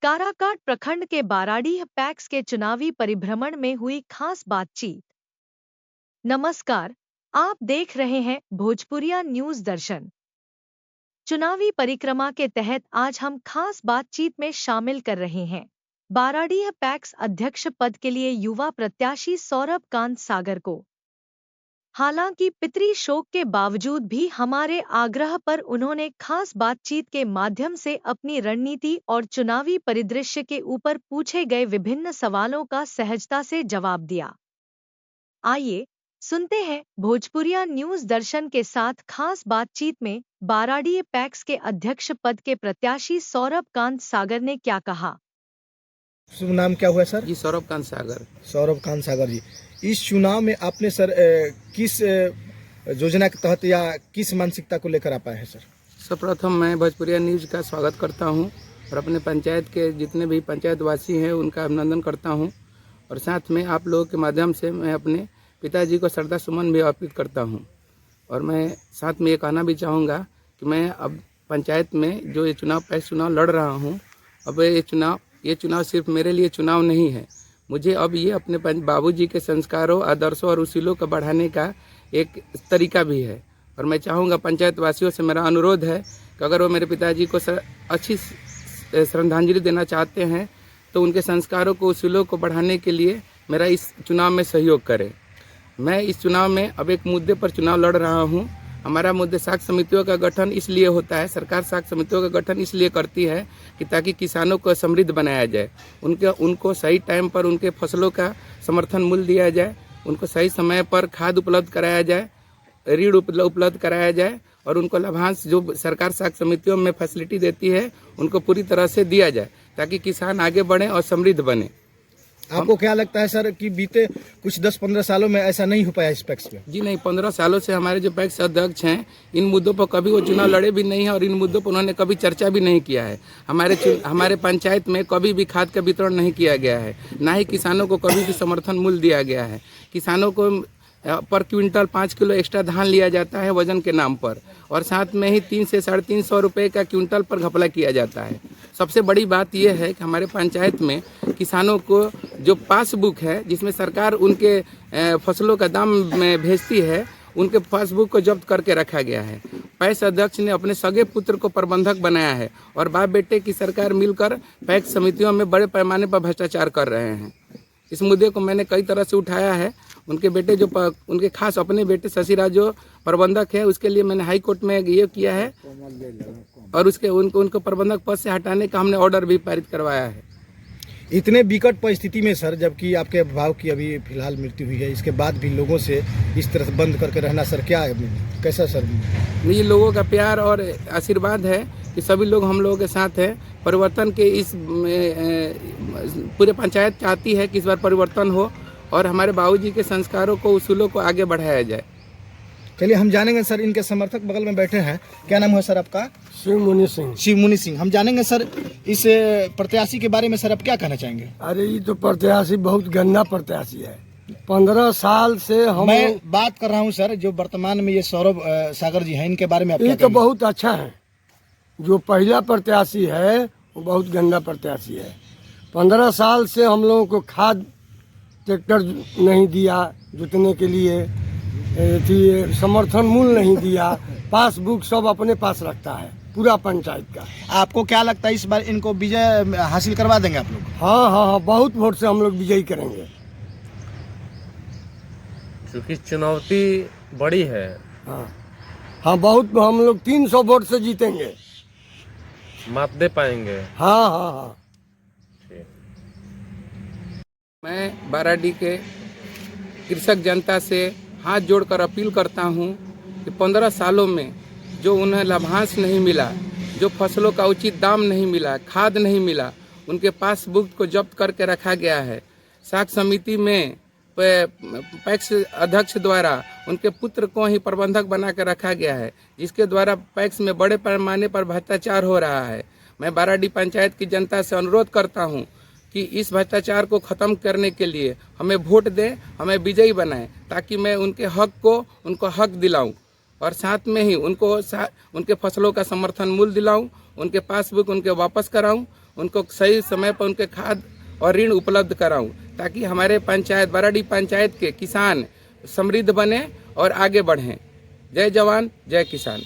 काराकाट प्रखंड के बाराडीह पैक्स के चुनावी परिभ्रमण में हुई खास बातचीत। नमस्कार, आप देख रहे हैं भोजपुरिया न्यूज दर्शन। चुनावी परिक्रमा के तहत आज हम खास बातचीत में शामिल कर रहे हैं बाराडीह पैक्स अध्यक्ष पद के लिए युवा प्रत्याशी सौरभ कांत सागर को। हालांकि पितरी शोक के बावजूद भी हमारे आग्रह पर उन्होंने खास बातचीत के माध्यम से अपनी रणनीति और चुनावी परिदृश्य के ऊपर पूछे गए विभिन्न सवालों का सहजता से जवाब दिया। आइए सुनते हैं भोजपुरिया न्यूज दर्शन के साथ खास बातचीत में बाराडीह पैक्स के अध्यक्ष पद के प्रत्याशी सौरभ कांत सागर ने क्या कहा। शुभ नाम क्या हुआ सर? जी सौरभ कांत सागर। सौरभ कांत सागर जी, इस चुनाव में आपने सर किस योजना के तहत या किस मानसिकता को लेकर आप आए हैं सर? सर्वप्रथम मैं भोजपुरिया न्यूज का स्वागत करता हूं और अपने पंचायत के जितने भी पंचायतवासी हैं उनका अभिनंदन करता हूं और साथ में आप लोगों के माध्यम से मैं अपने पिताजी को श्रद्धा सुमन भी अर्पित करता हूं। और मैं साथ में ये कहना भी चाहूँगा कि मैं अब पंचायत में जो ये चुनाव लड़ रहा हूँ, अब ये चुनाव सिर्फ मेरे लिए चुनाव नहीं है, मुझे अब ये अपने बाबूजी के संस्कारों, आदर्शों और उसूलों को बढ़ाने का एक तरीका भी है। और मैं चाहूँगा पंचायत वासियों से मेरा अनुरोध है कि अगर वो मेरे पिताजी को अच्छी श्रद्धांजलि देना चाहते हैं तो उनके संस्कारों को, उसूलों को बढ़ाने के लिए मेरा इस चुनाव में सहयोग करें। मैं इस चुनाव में अब एक मुद्दे पर चुनाव लड़ रहा हूँ। हमारा मुद्दे साख समितियों का गठन इसलिए होता है, सरकार साख समितियों का गठन इसलिए करती है कि ताकि किसानों को समृद्ध बनाया जाए, उनको सही टाइम पर उनके फसलों का समर्थन मूल्य दिया जाए, उनको सही समय पर खाद उपलब्ध कराया जाए, ऋण उपलब्ध कराया जाए और उनको लाभांश जो सरकार साख समितियों में फैसिलिटी देती है उनको पूरी तरह से दिया जाए ताकि किसान आगे बढ़े और समृद्ध बने। आपको क्या लगता है सर कि बीते कुछ 10-15 सालों में ऐसा नहीं हो पाया इस पैक्स में? जी नहीं, 15 सालों से हमारे जो पैक्स अध्यक्ष हैं इन मुद्दों पर कभी वो चुनाव लड़े भी नहीं है और इन मुद्दों पर उन्होंने कभी चर्चा भी नहीं किया है। हमारे पंचायत में कभी भी खाद का वितरण नहीं किया गया है, ना ही किसानों को कभी भी समर्थन मूल्य दिया गया है। किसानों को पर क्विंटल 5 किलो एक्स्ट्रा धान लिया जाता है वजन के नाम पर और साथ में ही 300 से 350 रुपये का क्विंटल पर घपला किया जाता है। सबसे बड़ी बात यह है कि हमारे पंचायत में किसानों को जो पासबुक है जिसमें सरकार उनके फसलों का दाम में भेजती है, उनके पासबुक को जब्त करके रखा गया है। पैक्स अध्यक्ष ने अपने सगे पुत्र को प्रबंधक बनाया है और बाप बेटे की सरकार मिलकर पैक्स समितियों में बड़े पैमाने पर भ्रष्टाचार कर रहे हैं। इस मुद्दे को मैंने कई तरह से उठाया है। उनके बेटे उनके खास अपने बेटे शशिराज जो प्रबंधक है उसके लिए मैंने हाई कोर्ट में ये किया है और उनको प्रबंधक पद से हटाने का हमने ऑर्डर भी पारित करवाया है। इतने विकट परिस्थिति में सर, जबकि आपके अभिभावक की अभी फिलहाल मृत्यु हुई है, इसके बाद भी लोगों से इस तरह बंद करके रहना सर क्या है, कैसा सर? ये लोगों का प्यार और आशीर्वाद है कि सभी लोग हम लोगों के साथ हैं। परिवर्तन के इस पूरे पंचायत चाहती है कि इस बार परिवर्तन हो और हमारे बाबूजी के संस्कारों को, उसूलों को आगे बढ़ाया जाए। चलिए हम जानेंगे सर, इनके समर्थक बगल में बैठे हैं। क्या नाम है सर आपका? शिवमुनि सिंह। शिवमुनि सिंह। हम जानेंगे सर इस प्रत्याशी के बारे में सर आप क्या कहना चाहेंगे? अरे ये तो प्रत्याशी बहुत गंदा प्रत्याशी है। 15 साल से मैं बात कर रहा हूँ सर जो वर्तमान में ये सौरभ सागर जी हैं, इनके बारे में आप ये तो बहुत अच्छा है। जो पहला प्रत्याशी है वो बहुत गंदा प्रत्याशी है। 15 साल से हम लोगों को खाद ट्रैक्टर नहीं दिया जुतने के लिए, समर्थन मूल्य नहीं दिया, पासबुक सब अपने पास रखता है पूरा पंचायत का। आपको क्या लगता है इस बार इनको विजय हासिल करवा देंगे आप लोग? हाँ, बहुत वोट से हम लोग विजयी करेंगे। क्योंकि चुनौती बड़ी है। हाँ, बहुत, हम लोग 300 वोट से जीतेंगे, मत दे पाएंगे। हाँ। मैं बाराडीह के कृषक जनता से हाथ जोड़कर अपील करता हूं कि 15 सालों में जो उन्हें लाभांश नहीं मिला, जो फसलों का उचित दाम नहीं मिला, खाद नहीं मिला, उनके पासबुक को जब्त करके रखा गया है। साख समिति में पैक्स अध्यक्ष द्वारा उनके पुत्र को ही प्रबंधक बना कर रखा गया है, जिसके द्वारा पैक्स में बड़े पैमाने पर भ्रष्टाचार हो रहा है। मैं बाराडीह पंचायत की जनता से अनुरोध करता हूं कि इस भ्रष्टाचार को ख़त्म करने के लिए हमें वोट दें, हमें विजयी बनाएं, ताकि मैं उनको हक दिलाऊं और साथ में ही उनके फसलों का समर्थन मूल्य दिलाऊं, उनके पासबुक उनके वापस कराऊं, उनको सही समय पर उनके खाद और ऋण उपलब्ध कराऊं, ताकि हमारे बाराडी पंचायत के किसान समृद्ध बने और आगे बढ़ें। जय जवान, जय किसान।